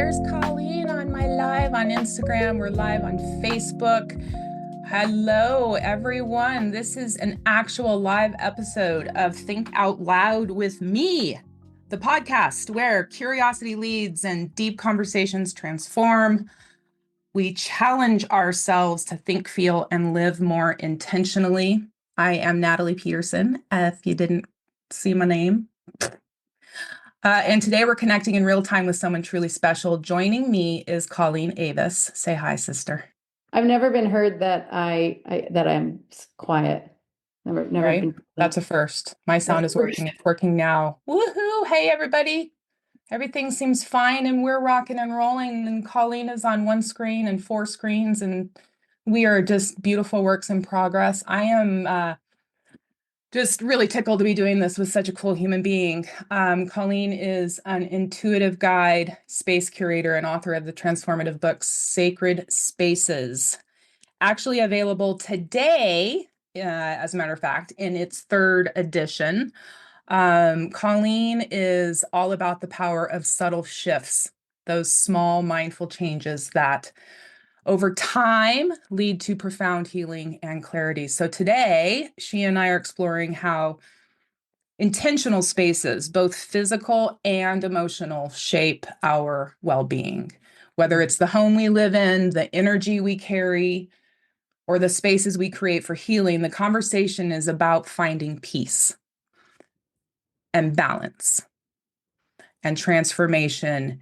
there's Colleen on my live on Instagram. We're live on Facebook. Hello, everyone. This is an actual live episode of Think Out Loud with me, the podcast where curiosity leads and deep conversations transform. We challenge ourselves to think, feel, and live more intentionally. I am Natalie Peterson, if you didn't see my name. And today we're connecting in real time with someone truly special. Joining me is Colleen Avis. Say hi, sister. I've never been heard that that I'm quiet. Never Right? been. That's a first. My sound is working. It's working now. Woohoo! Hey, everybody. Everything seems fine and we're rocking and rolling. And Colleen is on one screen and 4 screens, and we are just beautiful works in progress. I am just really tickled to be doing this with such a cool human being. Colleen is an intuitive guide, space curator, and author of the transformative book, Sacred Spaces. Actually available today, as a matter of fact, in its 3rd edition. Colleen is all about the power of subtle shifts, those small mindful changes that over time lead to profound healing and clarity. So today, she and I are exploring how intentional spaces, both physical and emotional, shape our well-being. Whether it's the home we live in, the energy we carry, or the spaces we create for healing, the conversation is about finding peace and balance and transformation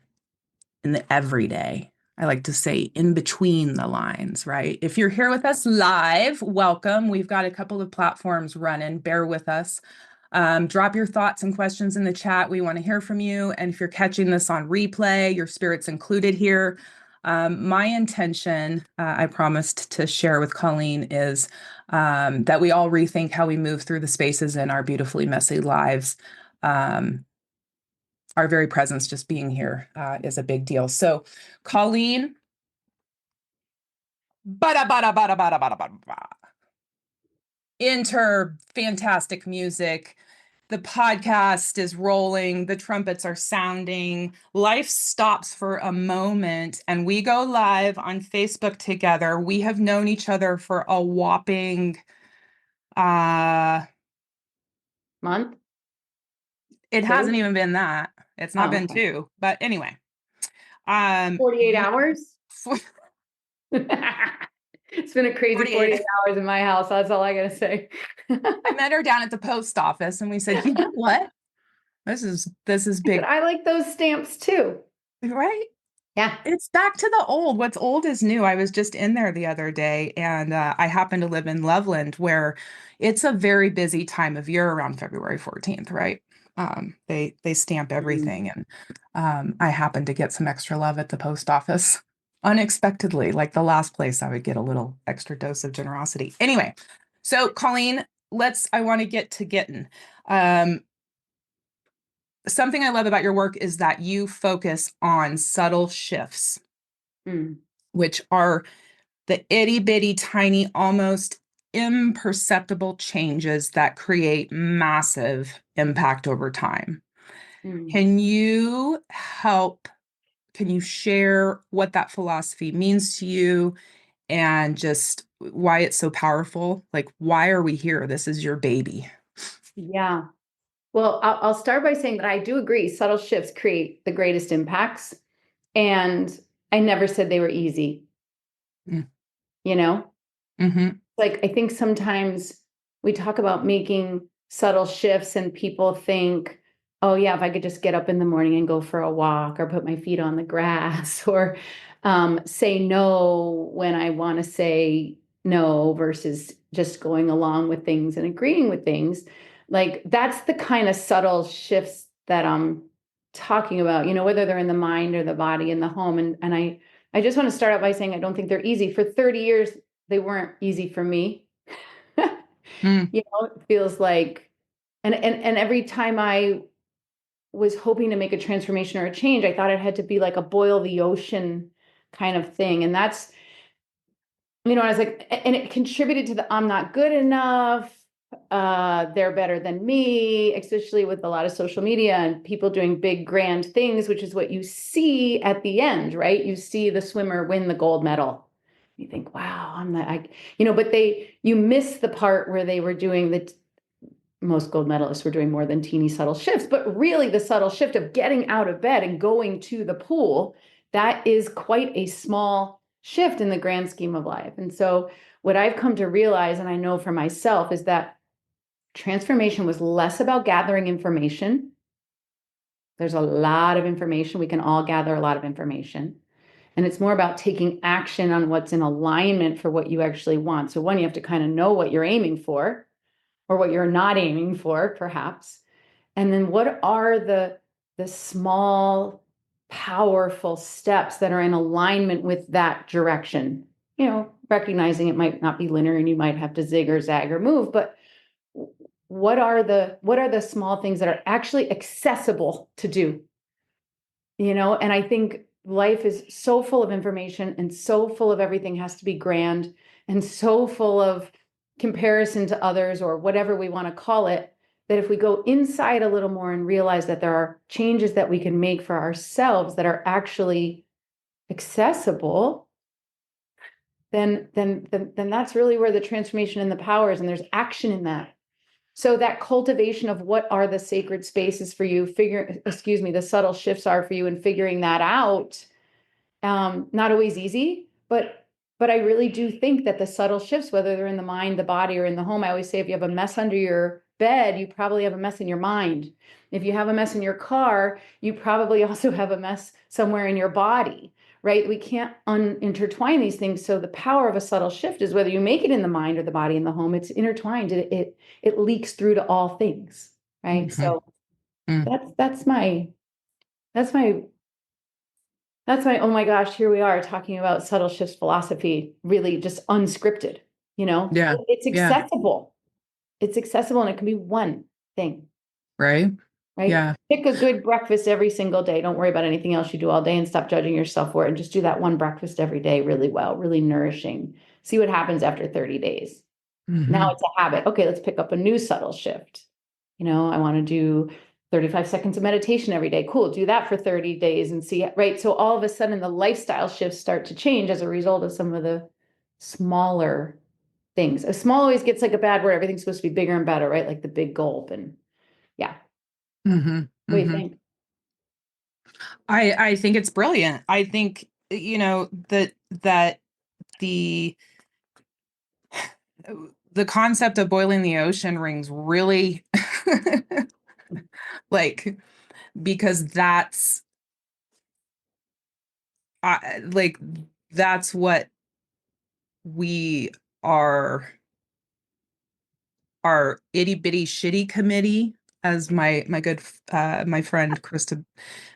in the everyday. I like to say in between the lines, right? If you're here with us live, welcome. We've got a couple of platforms running. Bear with us. Drop your thoughts and questions in the chat. We want to hear from you. And if you're catching this on replay, your spirit's included here. My intention, I promised to share with Colleen, is that we all rethink how we move through the spaces in our beautifully messy lives. Our very presence, just being here, is a big deal. So, Colleen, enter fantastic music. The podcast is rolling. The trumpets are sounding. Life stops for a moment, and we go live on Facebook together. We have known each other for a whopping Month. It hasn't even been that. It's not been 2, but anyway. 48 hours. It's been a crazy 48 hours in my house. That's all I gotta say. I met her down at the post office and we said, you know what? This is big. I like those stamps too. Right? Yeah. It's back to the old. What's old is new. I was just in there the other day, and I happen to live in Loveland, where it's a very busy time of year around February 14th, right? They stamp everything, and I happened to get some extra love at the post office unexpectedly, like the last place I would get a little extra dose of generosity. Anyway, so Colleen, I want to get to getting. Something I love about your work is that you focus on subtle shifts, which are the itty bitty tiny, almost imperceptible changes that create massive impact over time. Can you share what that philosophy means to you and just why it's so powerful? Like, why are we here? This is your baby. Yeah. Well, I'll start by saying that I do agree. Subtle shifts create the greatest impacts. And I never said they were easy. You know? Like, I think sometimes we talk about making subtle shifts and people think, oh yeah, if I could just get up in the morning and go for a walk or put my feet on the grass or say no when I want to say no versus just going along with things and agreeing with things. Like, that's the kind of subtle shifts that I'm talking about, whether they're in the mind or the body in the home. And I just want to start out by saying I don't think they're easy. For 30 years, they weren't easy for me. It feels like, and every time I was hoping to make a transformation or a change, I thought it had to be like a boil the ocean kind of thing. And that's, I was like, and it contributed to the I'm not good enough. they're better than me, especially with a lot of social media and people doing big grand things, which is what you see at the end, right? You see the swimmer win the gold medal. You think, wow, but you miss the part where they were doing most gold medalists were doing more than teeny subtle shifts, but really the subtle shift of getting out of bed and going to the pool, that is quite a small shift in the grand scheme of life. And so what I've come to realize, and I know for myself, is that transformation was less about gathering information. There's a lot of information. We can all gather a lot of information. And it's more about taking action on what's in alignment for what you actually want. So one, you have to kind of know what you're aiming for or what you're not aiming for, perhaps. And then what are the small, powerful steps that are in alignment with that direction? Recognizing it might not be linear and you might have to zig or zag or move, but what are the small things that are actually accessible to do? And I think life is so full of information and so full of everything has to be grand and so full of comparison to others or whatever we want to call it, that if we go inside a little more and realize that there are changes that we can make for ourselves that are actually accessible, then that's really where the transformation and the power is, and there's action in that. So that cultivation of what are the sacred spaces for you, the subtle shifts are for you, and figuring that out, not always easy, but I really do think that the subtle shifts, whether they're in the mind, the body, or in the home, I always say if you have a mess under your bed, you probably have a mess in your mind. If you have a mess in your car, you probably also have a mess somewhere in your body, right? We can't intertwine these things. So the power of a subtle shift is whether you make it in the mind or the body in the home, it's intertwined. It leaks through to all things, right? Mm-hmm. So that's my oh my gosh, here we are talking about subtle shifts philosophy, really just unscripted, Yeah. It's Yeah. accessible. It's accessible and it can be one thing. Right. Right. Yeah. Pick a good breakfast every single day. Don't worry about anything else you do all day and stop judging yourself for it. And just do that one breakfast every day really well, really nourishing. See what happens after 30 days. Mm-hmm. Now it's a habit. Okay, let's pick up a new subtle shift. I want to do 35 seconds of meditation every day. Cool. Do that for 30 days and see, right? So all of a sudden the lifestyle shifts start to change as a result of some of the smaller things. A small always gets like a bad word. Everything's supposed to be bigger and better, right? Like the big gulp. And yeah. Mm-hmm. What do you think? I think it's brilliant. I think, that the concept of boiling the ocean rings really like, because like that's what we are, our itty bitty shitty committee, as my good my friend Krista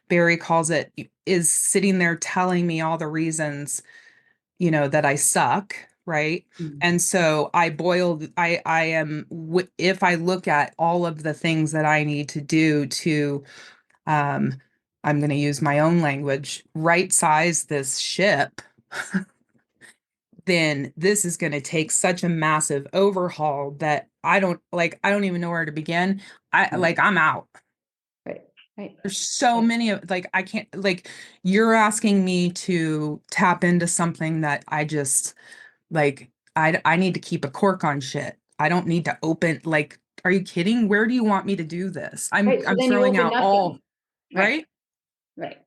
Berry calls it, is sitting there telling me all the reasons, that I suck, right? And so I am, if I look at all of the things that I need to do to, um, I'm going to use my own language, right size this ship, then this is going to take such a massive overhaul that I don't even know where to begin. I'm out. Right. Right. There's so many of, I can't, you're asking me to tap into something that I just, I need to keep a cork on shit. I don't need to open, are you kidding? Where do you want me to do this? Right. So I'm then you throwing open out all, nothing. right? Right.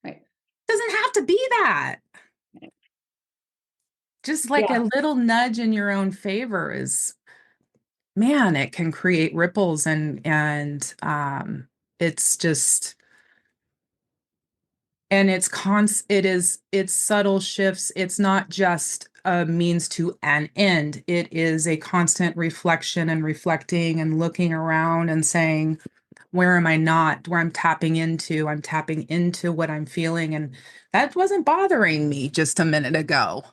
Right. Doesn't have to be that. Right. Just like Yeah. a little nudge in your own favor is, man, it can create ripples, and it's just, and it's subtle shifts. It's not just a means to an end. It is a constant reflection and reflecting and looking around and saying, where am I not, where I'm tapping into what I'm feeling. And that wasn't bothering me just a minute ago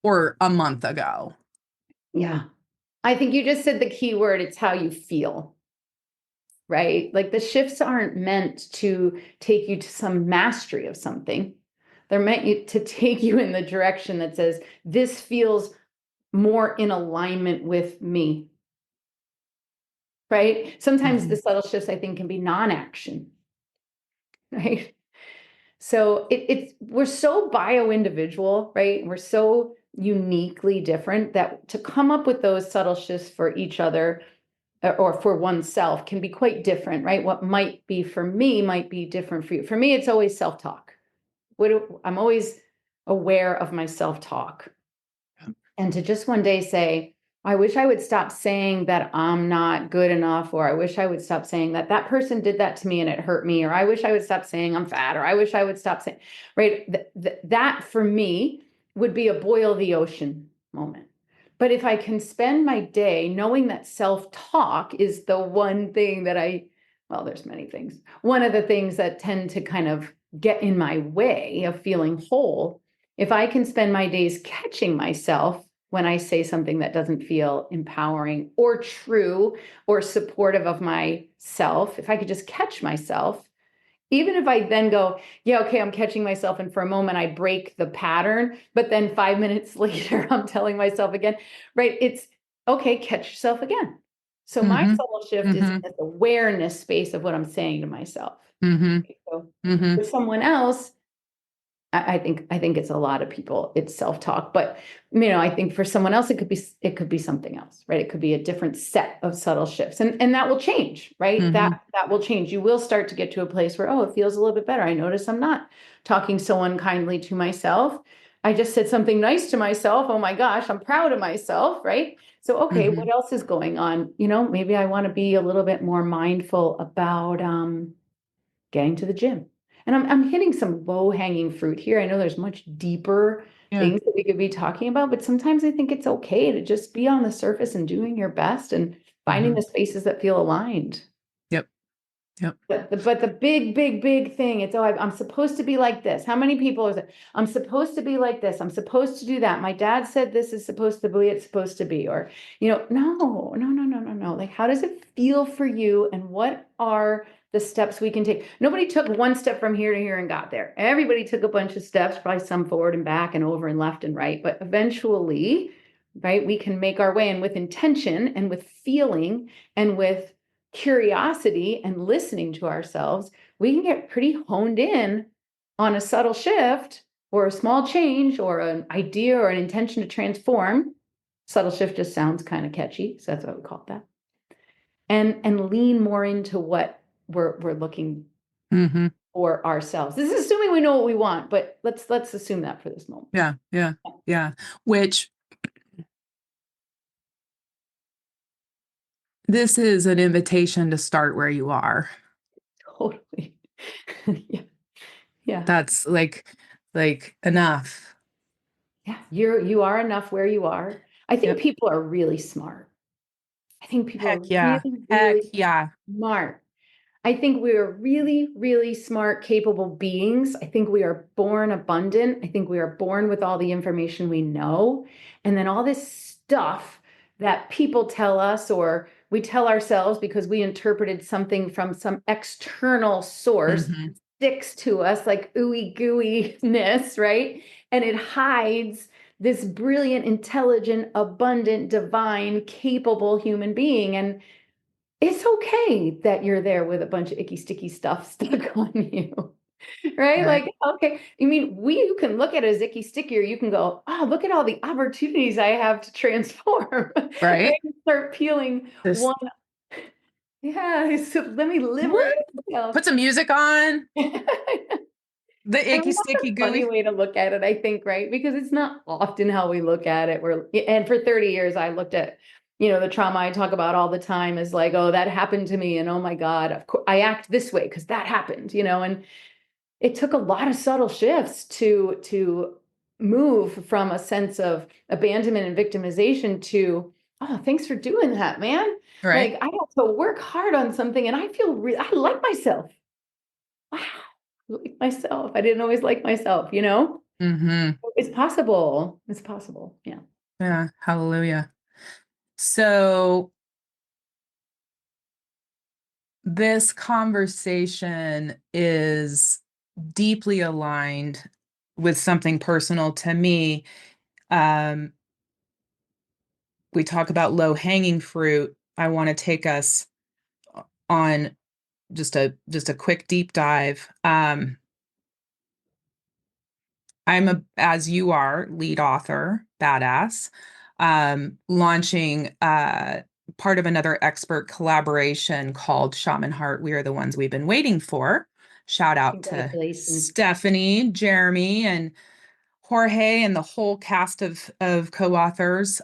or a month ago. Yeah. I think you just said the key word. It's how you feel, right? Like the shifts aren't meant to take you to some mastery of something. They're meant to take you in the direction that says, this feels more in alignment with me. Right? Sometimes the subtle shifts, I think, can be non-action. Right? So it's we're so bio-individual, right? We're so uniquely different that to come up with those subtle shifts for each other or for oneself can be quite different, right? What might be for me might be different for you. For me, it's always self-talk. I'm always aware of my self-talk. And to just one day say, I wish I would stop saying that I'm not good enough, or I wish I would stop saying that that person did that to me and it hurt me, or I wish I would stop saying I'm fat, or I wish I would stop saying, right? That for me would be a boil the ocean moment. But if I can spend my day knowing that self-talk is the one thing that well, there's many things. One of the things that tend to kind of get in my way of feeling whole, if I can spend my days catching myself when I say something that doesn't feel empowering or true or supportive of myself, if I could just catch myself, even if I then go, yeah, okay, I'm catching myself, and for a moment I break the pattern, but then 5 minutes later I'm telling myself again, right? It's okay, catch yourself again. So my subtle shift is in this awareness space of what I'm saying to myself. So for someone else, I think it's a lot of people, it's self-talk, but I think for someone else it could be something else, right? It could be a different set of subtle shifts, and that will change, right? That will change. You will start to get to a place where, oh, it feels a little bit better. I notice I'm not talking so unkindly to myself. I just said something nice to myself. Oh my gosh, I'm proud of myself, right? So okay, what else is going on? Maybe I want to be a little bit more mindful about getting to the gym. And I'm hitting some low hanging fruit here. I know there's much deeper things that we could be talking about, but sometimes I think it's okay to just be on the surface and doing your best and finding the spaces that feel aligned. Yep. Yep. But the big thing, it's, oh, I'm supposed to be like this. How many people is it? I'm supposed to be like this. I'm supposed to do that. My dad said this is supposed to be, it's supposed to be, or, no. Like, how does it feel for you? And what are the steps we can take? Nobody took one step from here to here and got there. Everybody took a bunch of steps, probably some forward and back and over and left and right. But eventually, right, we can make our way, and with intention and with feeling and with curiosity and listening to ourselves, we can get pretty honed in on a subtle shift or a small change or an idea or an intention to transform. Subtle shift just sounds kind of catchy, so that's what we call that. And lean more into what we're looking for ourselves. This is assuming we know what we want, but let's assume that for this moment. Yeah. Which this is an invitation to start where you are. Totally. Yeah. That's like enough. Yeah, you are enough where you are. I think people are really smart. I think people are really smart. I think we are really, really smart, capable beings. I think we are born abundant. I think we are born with all the information we know. And then all this stuff that people tell us or we tell ourselves because we interpreted something from some external source sticks to us like ooey gooey-ness, right? And it hides this brilliant, intelligent, abundant, divine, capable human being. And it's okay that you're there with a bunch of icky, sticky stuff stuck on you, right? Like, okay, you can look at it as icky, sticky, or you can go, oh, look at all the opportunities I have to transform. Right. Start peeling one. Yeah, so let me liberate myself. Put some music on. The icky, sticky, gooey. Funny way to look at it, I think, right? Because it's not often how we look at it. And for 30 years, I looked at, the trauma I talk about all the time is like, oh, that happened to me. And oh my God, of course I act this way because that happened, and it took a lot of subtle shifts to move from a sense of abandonment and victimization to, oh, thanks for doing that, man. Right. Like I have to work hard on something and I feel I like myself. Wow. Like myself. I didn't always like myself, It's possible. It's possible. Yeah. Yeah. Hallelujah. So this conversation is deeply aligned with something personal to me. we talk about low hanging fruit, I want to take us on just a quick deep dive. I'm as you are, lead author, badass, launching part of another expert collaboration called Shaman Heart. We are the ones we've been waiting for. Shout out to Congratulations. Stephanie, Jeremy, and Jorge and the whole cast of co-authors.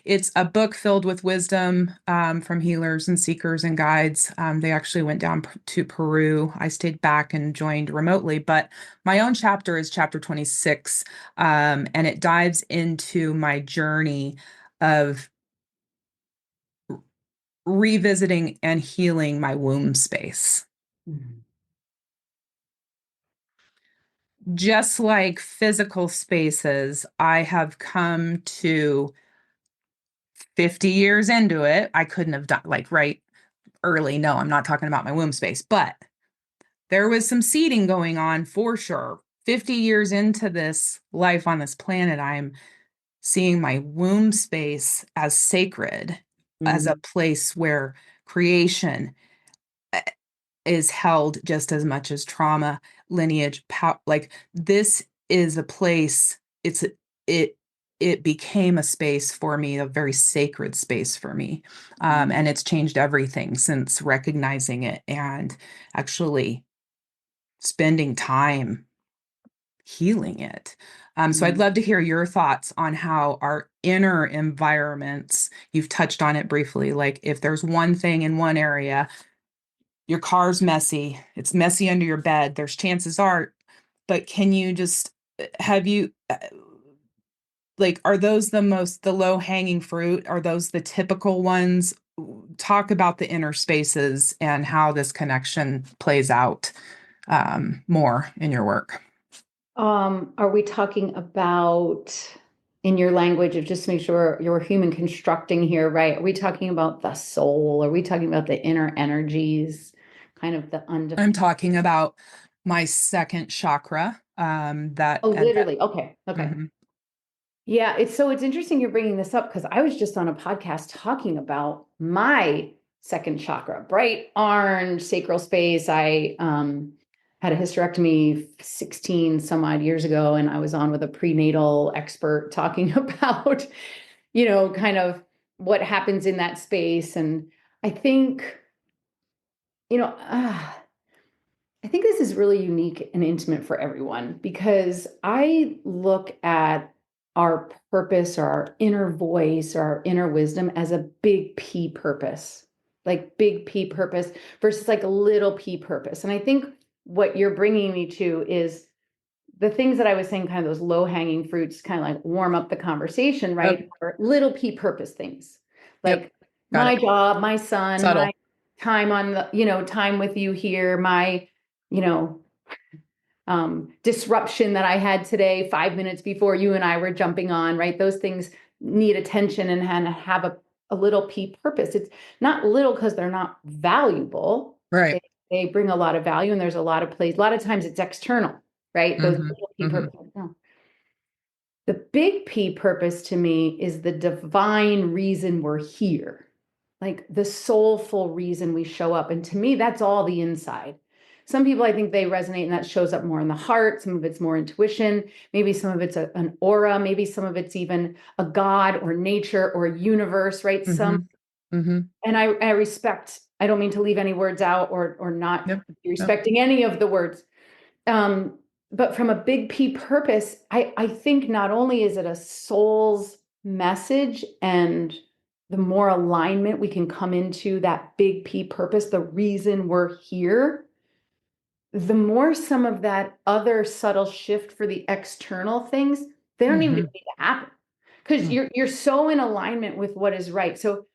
It's a book filled with wisdom from healers and seekers and guides. They actually went down to Peru. I stayed back and joined remotely, but my own chapter is chapter 26, and it dives into my journey of revisiting and healing my womb space. Mhm. Just like physical spaces, I have come to 50 years into it. I couldn't have done like right early. No, I'm not talking about my womb space, but there was some seeding going on for sure. 50 years into this life on this planet, I'm seeing my womb space as sacred, as a Mhm. place where creation is held just as much as trauma, lineage, like this is a place, it it became a space for me, a very sacred space for me. And it's changed everything since recognizing it and actually spending time healing it. So I'd Mhm. love to hear your thoughts on how our inner environments, you've touched on it briefly, like if there's one thing in one area, your car's messy, it's messy under your bed, there's chances are, but can you just have you like, are those the low hanging fruit? Are those the typical ones? Talk about the inner spaces and how this connection plays out more in your work. Are we talking about in your language of just to make sure you're human constructing here, right? Are we talking about the soul? Are we talking about the inner energies, kind of the I'm undefined? talking about my second chakra. That Oh, and that. literally. Okay. Okay. Mhm. Yeah, it's interesting you're bringing this up because I was just on a podcast talking about my second chakra, bright orange sacral space. I had a hysterectomy 16 some odd years ago, and I was on with a prenatal expert talking about, kind of what happens in that space. And I think, you know, I think this is really unique and intimate for everyone because I look at our purpose or our inner voice or our inner wisdom as a big P purpose, like big P purpose versus like a little P purpose. And I think what you're bringing me to is the things that I was saying, kind of those low hanging fruits, kind of like warm up the conversation, Yep. right? Or little P purpose things Yep. like Got my it. job, my son, my Subtle. time on the, time with you here, my, you know, disruption that I had today, 5 minutes before you and I were jumping on, right? Those things need attention and have a little P purpose. It's not little because they're not valuable. Right. They bring a lot of value and there's a lot of place. A lot of times it's external, right? Those Mm-hmm. little P Mm-hmm. purpose. No. The big P purpose to me is the divine reason we're here, like the soulful reason we show up. And to me, that's all the inside. Some people, I think they resonate and that shows up more in the heart. Some of it's more intuition. Maybe some of it's an aura. Maybe some of it's even a God or nature or universe, right? Mm-hmm. Mm-hmm. And I respect, I don't mean to leave any words out or not Yep. Yep. respecting any of the words. Um, but from a big P purpose, I think not only is it a soul's message and the more alignment we can come into that big P purpose, the reason we're here, the more some of that other subtle shift for the external things, they don't even Mm-hmm. need to happen because you're so in alignment with what is right. So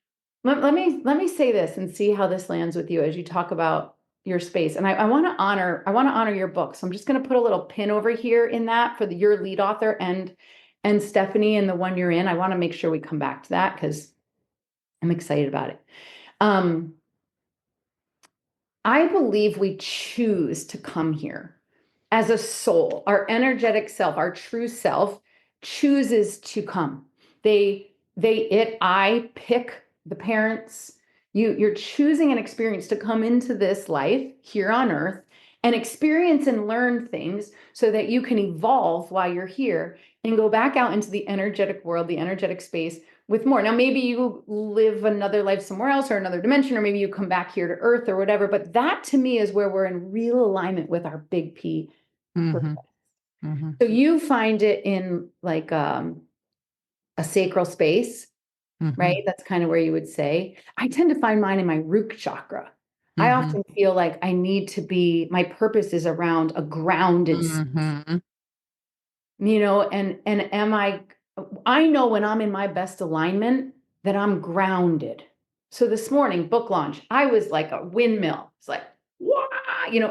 let me say this and see how this lands with you as you talk about your space. And I want to honor your book. So I'm just going to put a little pin over here in that for your lead author and Stephanie and the one you're in. I want to make sure we come back to that because I'm excited about it. Um, I believe we choose to come here as a soul. Our energetic self, our true self chooses to come. They I pick the parents. You're choosing an experience to come into this life here on earth and experience and learn things so that you can evolve while you're here and go back out into the energetic world, the energetic space with more. Now, maybe you live another life somewhere else or another dimension, or maybe you come back here to earth or whatever. But that to me is where we're in real alignment with our big P Mm-hmm. purpose. Mm-hmm. So you find it in like a sacral space, Mm-hmm. right? That's kind of where you would say. I tend to find mine in my root chakra. I Mm-hmm. often feel like I need to be, my purpose is around a grounded, Mm-hmm. and I know when I'm in my best alignment that I'm grounded. So this morning, book launch, I was like a windmill. It's like, wow,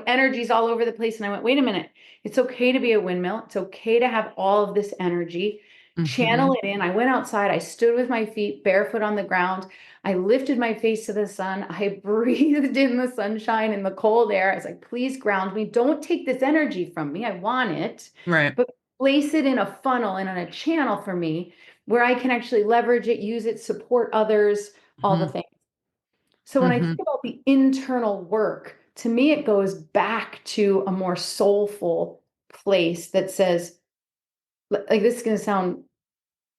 energy's all over the place. And I went, wait a minute. It's okay to be a windmill. It's okay to have all of this energy. Mm-hmm. Channel it in. I went outside. I stood with my feet barefoot on the ground. I lifted my face to the sun. I breathed in the sunshine and the cold air. I was like, please ground me. Don't take this energy from me. I want it. Right. But place it in a funnel and on a channel for me where I can actually leverage it, use it, support others, all the Mm-hmm. things. So when I Mm-hmm. think about the internal work, to me, it goes back to a more soulful place that says, like, this is going to sound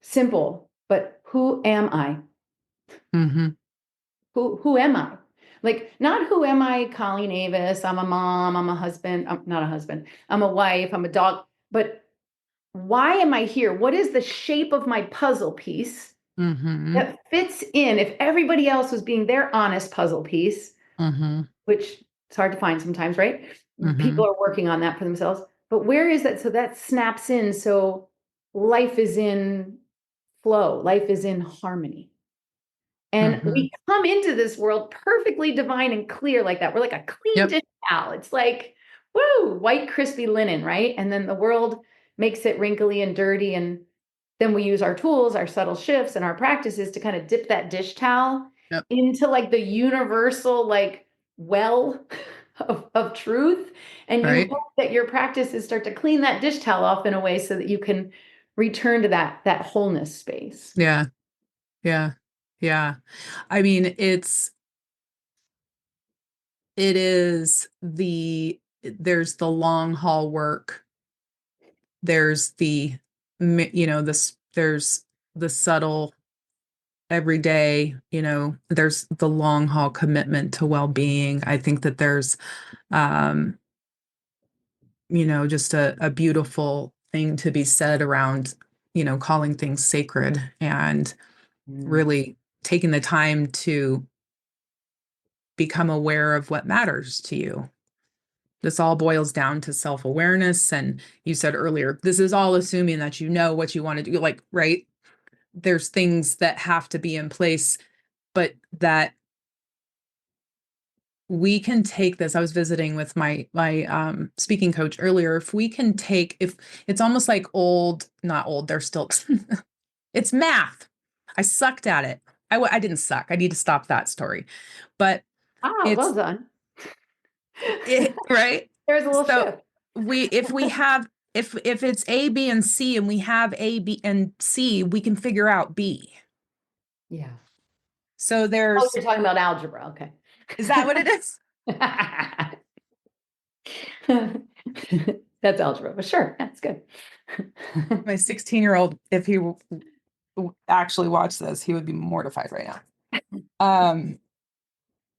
simple, but who am I? Mm-hmm. Who am I? Like, not who am I, Colleen Avis? I'm a mom, I'm a husband, I'm not a husband, I'm a wife, I'm a dog, but why am I here? What is the shape of my puzzle piece Mm-hmm. that fits in? If everybody else was being their honest puzzle piece, Mm-hmm. which it's hard to find sometimes, right? Mm-hmm. People are working on that for themselves. But where is that? So that snaps in. So life is in flow, life is in harmony. And Mm-hmm. we come into this world perfectly divine and clear like that. We're like a clean Yep. dish towel. It's like, woo, white, crispy linen, right? And then the world makes it wrinkly and dirty. And then we use our tools, our subtle shifts, and our practices to kind of dip that dish towel Yep. into like the universal, like, well of truth. And you Right. hope that your practices start to clean that dish towel off in a way so that you can return to that wholeness space. Yeah. Yeah. Yeah. I mean, it is there's the long haul work. There's there's the subtle every day, there's the long haul commitment to well-being. I think that there's, um, just a beautiful thing to be said around, calling things sacred and Mm. really taking the time to become aware of what matters to you. This all boils down to self-awareness. And you said earlier, this is all assuming that you know what you want to do. Like, right? There's things that have to be in place, but that we can take this. I was visiting with my speaking coach earlier. If it's almost like not old, they're still, it's math. I sucked at it. I didn't suck. I need to stop that story. But Ah, well it's done. right. There's a little So shift. if we have, if it's A, B, and C, and we have A, B, and C, we can figure out B. Yeah. So Oh, there's, you're talking about algebra. Okay. is that what it is? That's algebra, but sure, that's good. My 16-year-old, if he actually watched this, he would be mortified right now.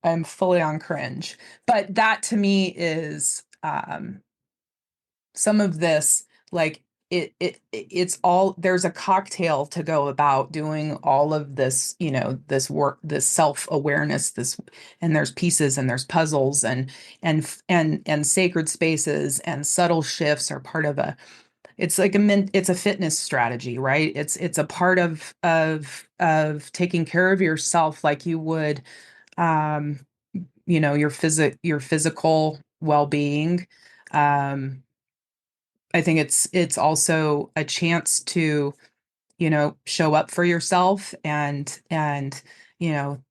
I'm fully on cringe, but that to me is some of this, like it's all, there's a cocktail to go about doing all of this, this work, this self-awareness, and there's pieces and there's puzzles and sacred spaces and subtle shifts are part of it's a fitness strategy, right? It's a part of taking care of yourself like you would, um, your physical well-being. Um, I think it's also a chance to, show up for yourself and, you know,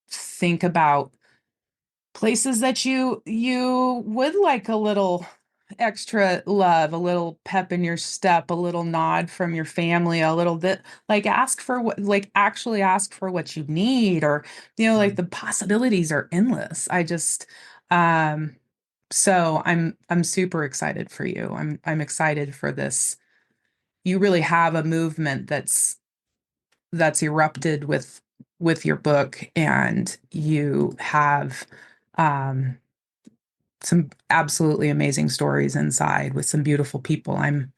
think about places that you would like a little extra love, a little pep in your step, a little nod from your family, a little bit like ask for what, like actually ask for what you need, or, like the possibilities are endless. Um, so I'm super excited for you. I'm excited for this. You really have a movement that's erupted with your book, and you have, um, some absolutely amazing stories inside with some beautiful people. I'm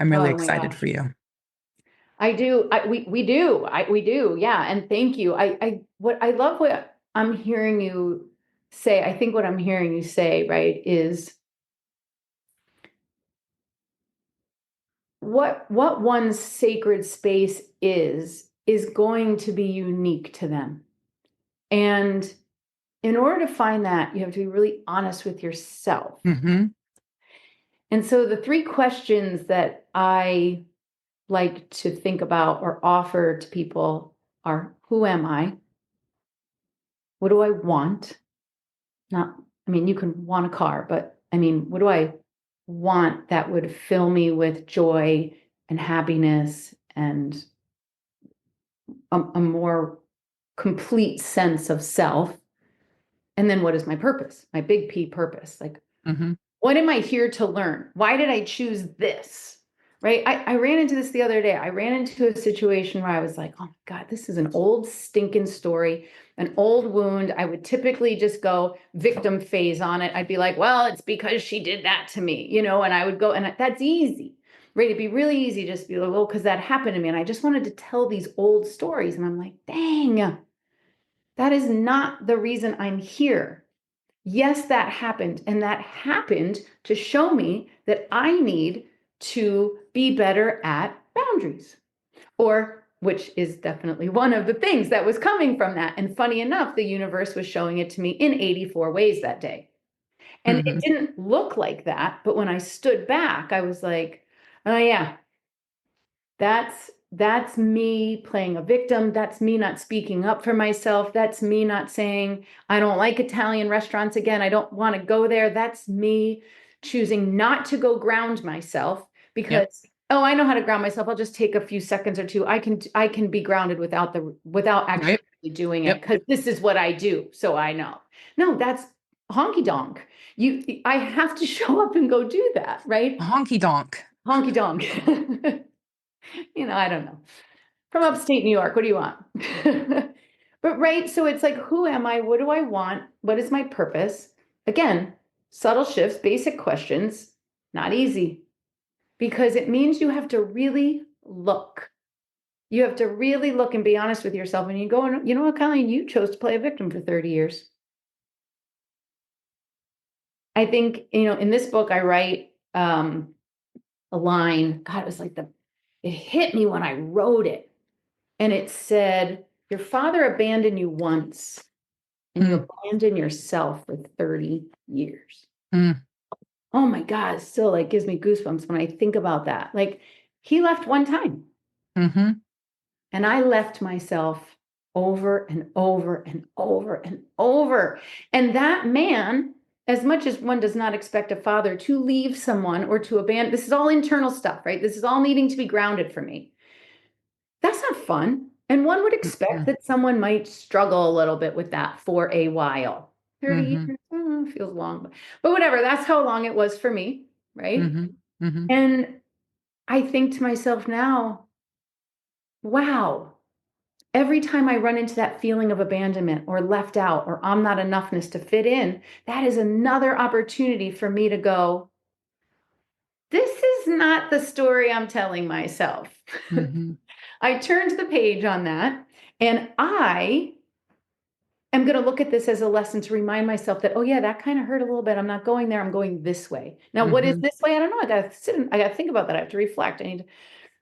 really Oh my excited gosh. for you. I do. We do. Yeah. And thank you. I love what I'm hearing you say. I think what I'm hearing you say, right, is what one's sacred space is going to be unique to them. And in order to find that, you have to be really honest with yourself. Mm-hmm. And so the three questions that I like to think about or offer to people are, who am I? What do I want? Not, I mean, you can want a car, but I mean, what do I want that would fill me with joy and happiness and a more complete sense of self? And then what is my purpose? My big P purpose. Like, Mm-hmm. what am I here to learn? Why did I choose this? Right. I ran into this the other day. I ran into a situation where I was like, oh my God, this is an old stinking story, an old wound. I would typically just go victim phase on it. I'd be like, well, it's because she did that to me, and I would go, and that's easy. Right. It'd be really easy just to be like, well, because that happened to me. And I just wanted to tell these old stories. And I'm like, dang, that is not the reason I'm here. Yes, that happened. And that happened to show me that I need to be better at boundaries, or which is definitely one of the things that was coming from that. And funny enough, the universe was showing it to me in 84 ways that day. And it Mm-hmm. didn't look like that. But when I stood back, I was like, oh, yeah, that's me playing a victim. That's me not speaking up for myself. That's me not saying, I don't like Italian restaurants again. I don't want to go there. That's me choosing not to go ground myself Yep. because, oh, I know how to ground myself. I'll just take a few seconds or two. I can be grounded without actually Right. doing it Yep. because this is what I do. So I know. No, that's honky donk. I have to show up and go do that, right? Honky donk. Honky donk. I don't know. From upstate New York, what do you want? But right, so it's like, who am I? What do I want? What is my purpose? Again, subtle shifts, basic questions, not easy because it means you have to really look. You have to really look and be honest with yourself. And you go, you know what, Colleen, you chose to play a victim for 30 years. I think, in this book, I write a line. God, it hit me when I wrote it. And it said, your father abandoned you once and you Mm. abandoned yourself for 30 years. Mm. Oh my God, it still gives me goosebumps when I think about that. Like he left one time Mm-hmm. and I left myself over and over and over and over. And that man, as much as one does not expect a father to leave someone or to abandon, this is all internal stuff, right? This is all needing to be grounded for me. That's not fun. And one would expect that someone might struggle a little bit with that for a while. 30 Mm-hmm. years feels long, but whatever. That's how long it was for me, right? Mm-hmm. Mm-hmm. And I think to myself now, wow, every time I run into that feeling of abandonment or left out or I'm not enoughness to fit in, that is another opportunity for me to go, this is not the story I'm telling myself. Mm-hmm. I turned the page on that and I am going to look at this as a lesson to remind myself that, oh yeah, that kind of hurt a little bit. I'm not going there. I'm going this way. Now, what is Mm-hmm. this way? I don't know. I got to think about that. I have to reflect.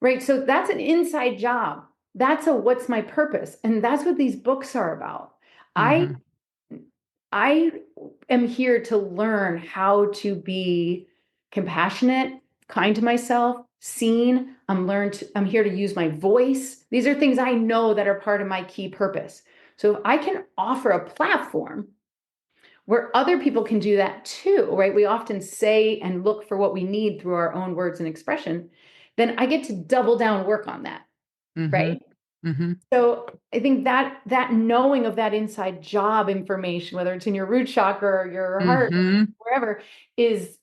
Right. So that's an inside job. That's what's my purpose? And that's what these books are about. I, Mm-hmm. I am here to learn how to be compassionate, kind to myself, seen. I'm here to use my voice. These are things I know that are part of my key purpose. So if I can offer a platform where other people can do that too, right? We often say and look for what we need through our own words and expression. Then I get to double down work on that, Mm-hmm. right? Mm-hmm. So I think that knowing of that inside job information, whether it's in your root chakra or your heart, Mm-hmm. wherever, is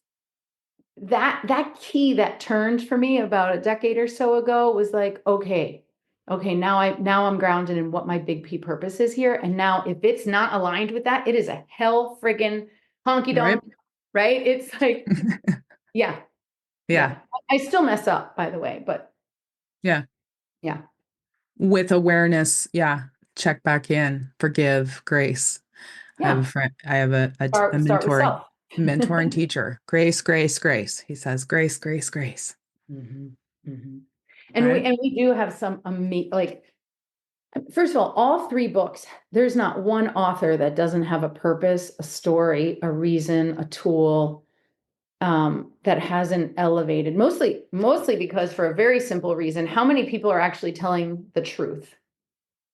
that key that turned for me about a decade or so ago was like, okay, now I'm grounded in what my big P purpose is here. And now if it's not aligned with that, it is a hell friggin' honky Right. donk, right? It's like, yeah, Yeah. yeah. I still mess up, by the way, but Yeah. yeah, With awareness. Yeah. Check back in, forgive, grace. I have a yeah. friend, I have a Start with self. mentor and teacher. Grace, grace, grace. He says, grace, grace, grace. Mhm, mhm. Right. And we do have some like, first of all three books, there's not one author that doesn't have a purpose, a story, a reason, a tool, that hasn't elevated. Mostly because, for a very simple reason, how many people are actually telling the truth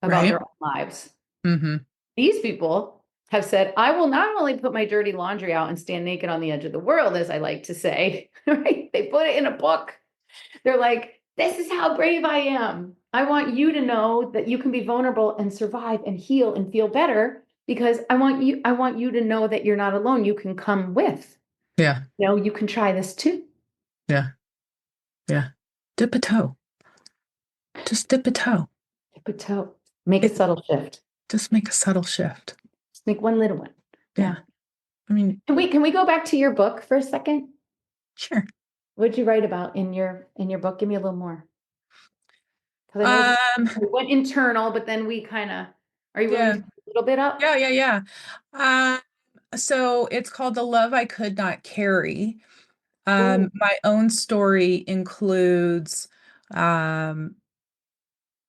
about Right. their own lives? Mm-hmm. These people have said, I will not only put my dirty laundry out and stand naked on the edge of the world, as I like to say, right? They put it in a book. They're like, this is how brave I am. I want you to know that you can be vulnerable and survive and heal and feel better, because I want you to know that you're not alone. You can come with, Yeah. you can try this too. Yeah. Yeah. Dip a toe. Just dip a toe. Dip a toe. Make a It subtle shift. just make a subtle shift. Just make one little one. Yeah. Yeah. I mean, Can we go back to your book for a second? sure. What did you write about in your book? Give me a little more. Because I know Um, we went internal, but then we kind of, are you willing yeah. to put a little bit up? Yeah, yeah, yeah. So it's called The Love I Could Not Carry. Ooh. My own story um,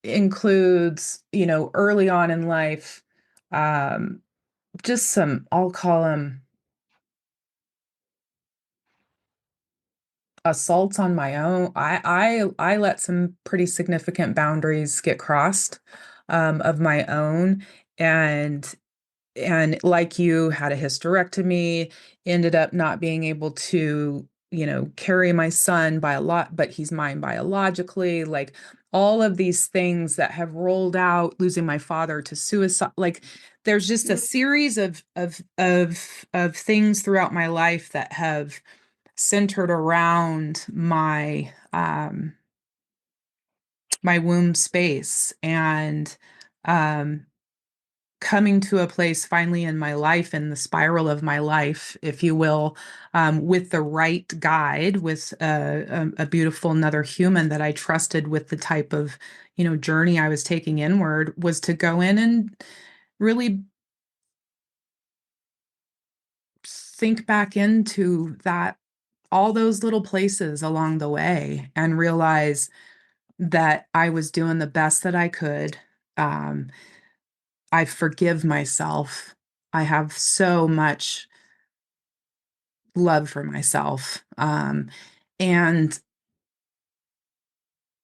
early on in life, um, just some, I'll call them assaults on my own. I let some pretty significant boundaries get crossed, of my own, and like you, had a hysterectomy, ended up not being able to, carry my son by a lot, but he's mine biologically. Like all of these things that have rolled out, losing my father to suicide. Like there's just a series of things throughout my life that have centered around my womb space, and um coming to a place finally in my life, in the spiral of my life, if you will, with the right guide, with a beautiful another human that I trusted with the type of, journey I was taking inward, was to go in and really think back into that, all those little places along the way, and realize that I was doing the best that I could. Um, I forgive myself. I have so much love for myself. And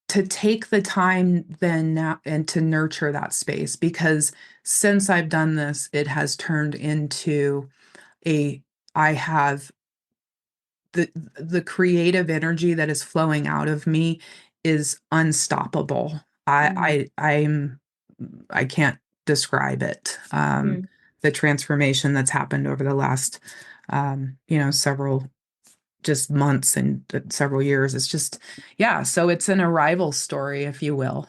to take the time then now and to nurture that space, because since I've done this, it has turned into I have the creative energy that is flowing out of me is unstoppable. Mm, I can't describe it. mm, The transformation that's happened over the last, several just months and several years. It's just, yeah. So it's an arrival story, if you will.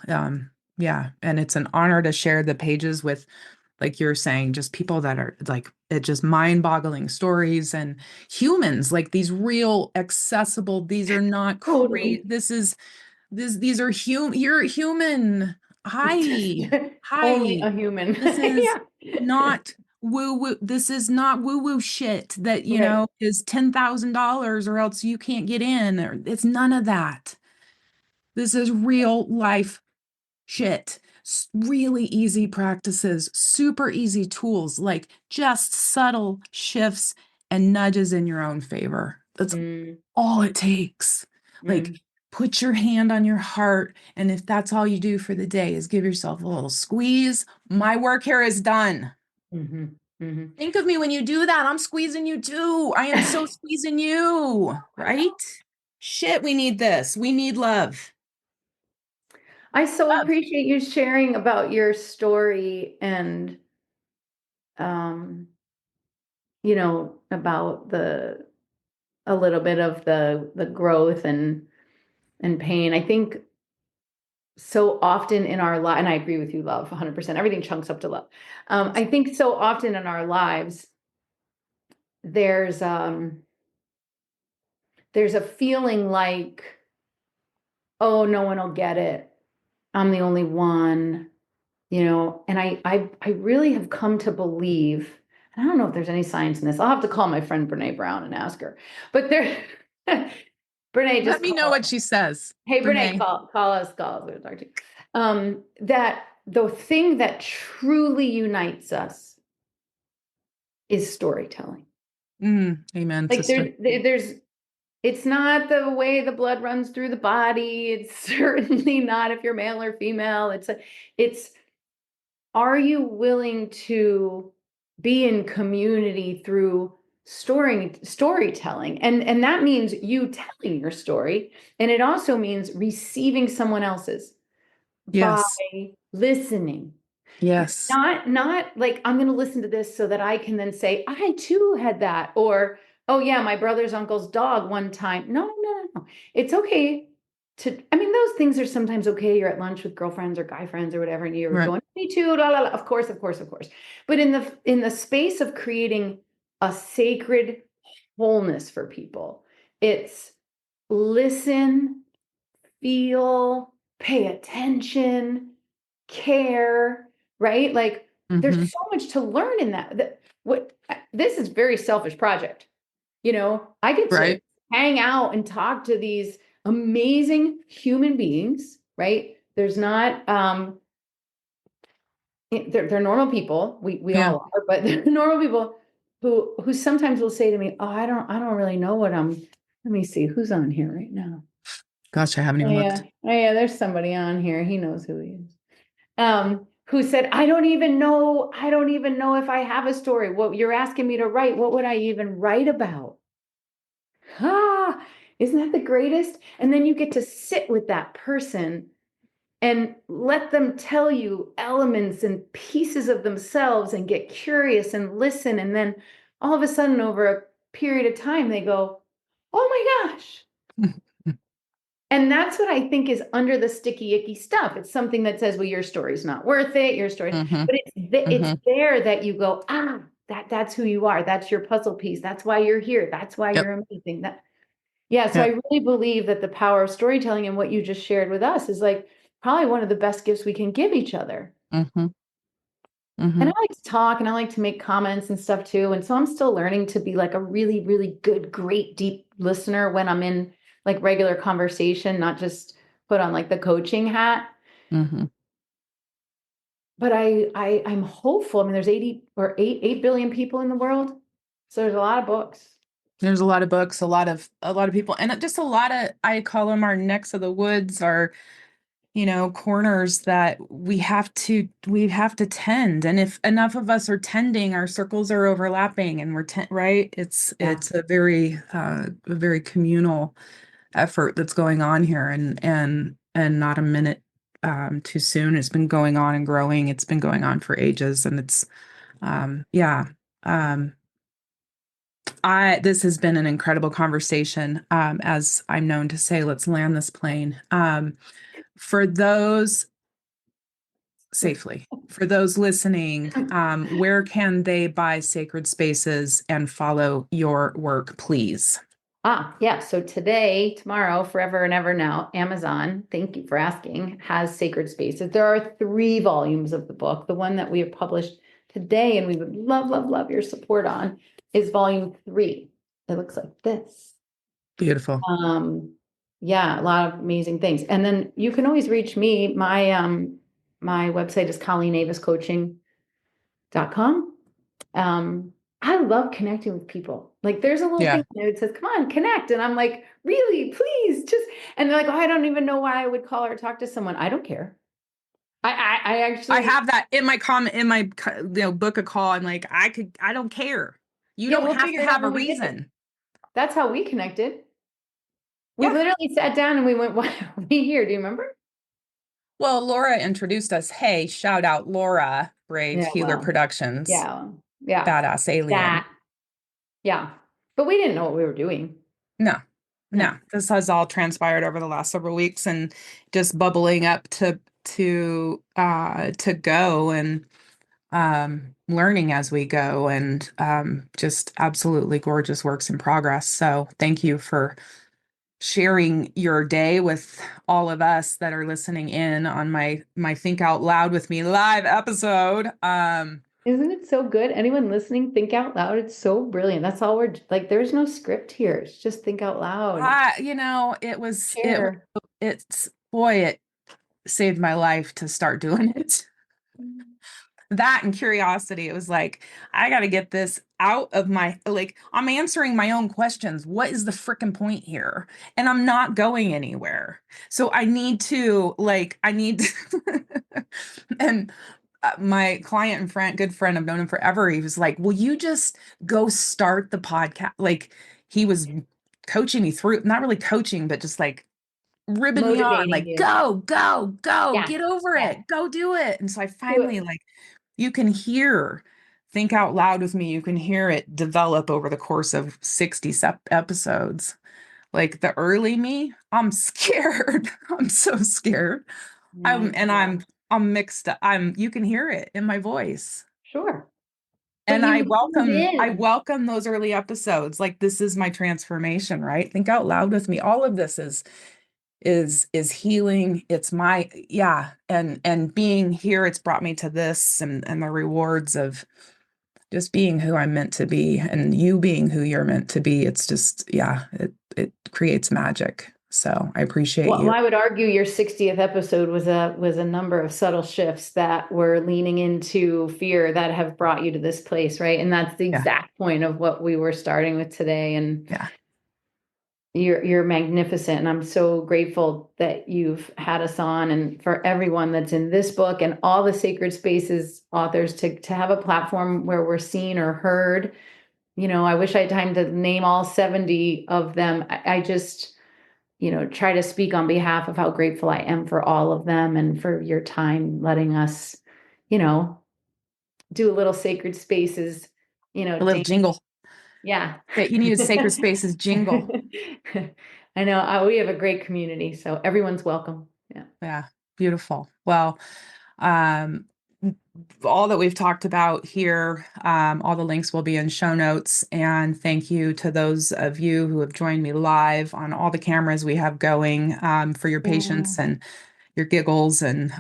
Yeah. And it's an honor to share the pages with, like you're saying, just people that are like, it just mind-boggling stories, and humans, like these real accessible, these are not crazy. totally. These are you're human. Hi. Only Hi. a human. This is Yeah. not woo woo. This is not woo woo shit that, Right. is $10,000 or else you can't get in, or it's none of that. This is real life shit. Really easy practices, super easy tools, like just subtle shifts and nudges in your own favor. That's Mm, all it takes. Like, mm, put your hand on your heart, and if that's all you do for the day is give yourself a little squeeze, my work here is done. hmm Mhm. Think of me when you do that. I'm squeezing you too. I am so squeezing you, right? Shit, we need this. We need love. I so Love. appreciate you sharing about your story and, um, about a little bit of the growth and pain. I think so often in our life, and I agree with you, love, 100%. Everything chunks up to love. I think so often in our lives, there's there's a feeling like, oh, no one will get it. I'm the only one, and I really have come to believe, and I don't know if there's any science in this. I'll have to call my friend Brene Brown and ask her. But there, Brene, Let just me know call. what she says, Hey, Brene, Renee. call us. We'll talk to you. That the thing that truly unites us is storytelling. Amen, Like sister. there's it's not the way the blood runs through the body. It's certainly not if you're male or female. It's are you willing to be in community through storytelling? And that means you telling your story. And it also means receiving someone else's by Yes. listening. Yes. Not like I'm going to listen to this so that I can then say I too had that, or oh yeah, my brother's uncle's dog one time. No, no, no, no. It's okay to. I mean, those things are sometimes okay. You're at lunch with girlfriends or guy friends or whatever, and you're Right. going me too. La, la, la. Of course, of course, of course. But in the space of creating a sacred wholeness for people, it's listen, feel, pay attention, care, right? Like there's Mm-hmm. so much to learn in that. What this is very selfish project. I get to Right. hang out and talk to these amazing human beings, right? There's not they're normal people. We Yeah. all are, but they're normal people who sometimes will say to me, "Oh, I don't really know what I'm." Let me see who's on here right now. Gosh, I haven't Oh even yeah, looked. oh yeah, there's somebody on here. He knows who he is. Who said, I don't even know if I have a story. What you're asking me to write, what would I even write about? Ah, isn't that the greatest? And then you get to sit with that person and let them tell you elements and pieces of themselves and get curious and listen. And then all of a sudden, over a period of time, they go, oh my gosh. And that's what I think is under the sticky, icky stuff. It's something that says, well, your story's not worth it. Your story, Mm-hmm. but it's Mm-hmm. there that you go, that's who you are. That's your puzzle piece. That's why you're here. That's why Yep. you're amazing. Yeah. So I Yep. really believe that the power of storytelling and what you just shared with us is like probably one of the best gifts we can give each other. Mm-hmm. And Mm-hmm. I like to talk and I like to make comments and stuff too. And so I'm still learning to be like a really, really good, great, deep listener when I'm in like regular conversation, not just put on like the coaching hat. Mm-hmm. But I'm hopeful. I mean, there's 80 or 8 billion people in the world. So there's a lot of books. There's a lot of books, a lot of people, and just a lot of, I call them our necks of the woods, our, corners that we have to tend. And if enough of us are tending, our circles are overlapping and right. It's Yeah. it's a very communal effort that's going on here, and not a minute too soon. It's been going on and growing. It's been going on for ages, and it's yeah. Um, this has been an incredible conversation. As I'm known to say, let's land this plane. For those safely, for those listening, where can they buy Sacred Spaces and follow your work, please? Yeah. So today, tomorrow, forever and ever now, Amazon, thank you for asking, has Sacred Spaces. There are 3 volumes of the book. The one that we have published today, and we would love, love, love your support on, is volume 3. It looks like this. Beautiful. Yeah, a lot of amazing things. And then you can always reach me. My website is colleenaviscoaching.com. I love connecting with people. Like there's a little Yeah. thing that says, come on, connect. And I'm like, really, please, just, and they're like, oh, I don't even know why I would call or talk to someone. I don't care. I I actually, have that in my comment in my book a call. I'm like, I don't care. You yeah, don't we'll have to figure it out have a when we get there. reason. That's how we connected. We Yeah. literally sat down and we went, why are we here? Do you remember? Well, Laura introduced us. Hey, shout out Laura, Brave Yeah, Healer well, Productions, yeah, yeah, badass alien. that, yeah. But we didn't know what we were doing. No, No. no. This has all transpired over the last several weeks and just bubbling up to go and learning as we go and just absolutely gorgeous works in progress. So thank you for sharing your day with all of us that are listening in on my Think Out Loud with Me live episode. Isn't it so good? Anyone listening, think out loud. It's so brilliant. That's all we're like, there's no script here. It's just think out loud. It Share. it's boy, it saved my life to start doing it. That and curiosity. It was like, I got to get this out of my, like, I'm answering my own questions. What is the freaking point here? And I'm not going anywhere. So I need to, and my client and friend, good friend, I've known him forever. He was like, will you just go start the podcast? Like, he was coaching me through, not really coaching, but just like ribbing me on, Motivating like, you. go, Yeah. get over Yeah. it, go do it. And so I Do it. finally, like, you can hear Think Out Loud with Me. You can hear it develop over the course of 60 episodes. Like the early me, I'm scared. I'm so scared. Yeah. I'm mixed up. You can hear it in my voice. Sure. But And you honed I in. welcome those early episodes. Like this is my transformation, right? Think Out Loud with Me. All of this is healing. It's my, yeah. And being here, it's brought me to this and the rewards of just being who I'm meant to be and you being who you're meant to be. It's just, yeah, it creates magic. So I appreciate Well, you. I would argue your 60th episode was a number of subtle shifts that were leaning into fear that have brought you to this place, right? And that's the Yeah. exact point of what we were starting with today. And Yeah. you're magnificent. And I'm so grateful that you've had us on, and for everyone that's in this book and all the Sacred Spaces authors to have a platform where we're seen or heard. I wish I had time to name all 70 of them. I just, try to speak on behalf of how grateful I am for all of them and for your time letting us, you know, do a little Sacred Spaces, A little dance. jingle. Yeah. Yeah, you need a Sacred Spaces jingle. I know we have a great community, so everyone's welcome. Yeah. Yeah. Beautiful. Well, um, all that we've talked about here, all the links will be in show notes. And thank you to those of you who have joined me live on all the cameras we have going, for your Yeah. patience and your giggles and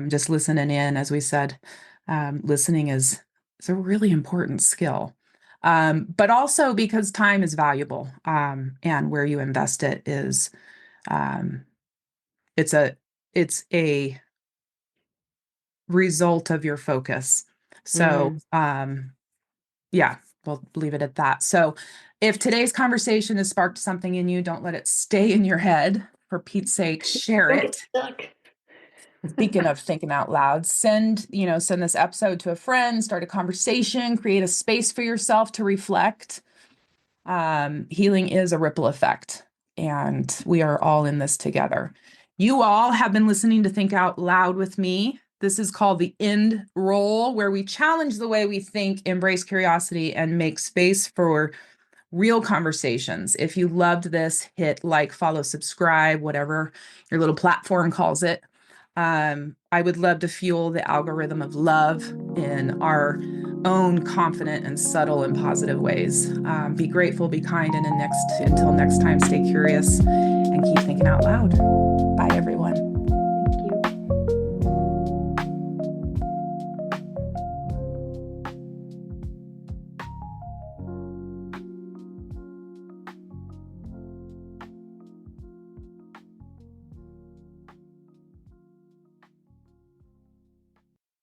just listening in. As we said, listening is a really important skill. But also because time is valuable, and where you invest it is, um, it's a it's a result of your focus. So, Mhm. yeah, we'll leave it at that. So, if today's conversation has sparked something in you, don't let it stay in your head. For Pete's sake, share Don't get it. stuck. Speaking of thinking out loud, send this episode to a friend, start a conversation, create a space for yourself to reflect. Healing is a ripple effect, and we are all in this together. You all have been listening to Think Out Loud with me. This is called the End Roll, where we challenge the way we think, embrace curiosity, and make space for real conversations. If you loved this, hit like, follow, subscribe, whatever your little platform calls it. I would love to fuel the algorithm of love in our own confident and subtle and positive ways. Be grateful, be kind, and until next time, stay curious and keep thinking out loud. Bye, everyone.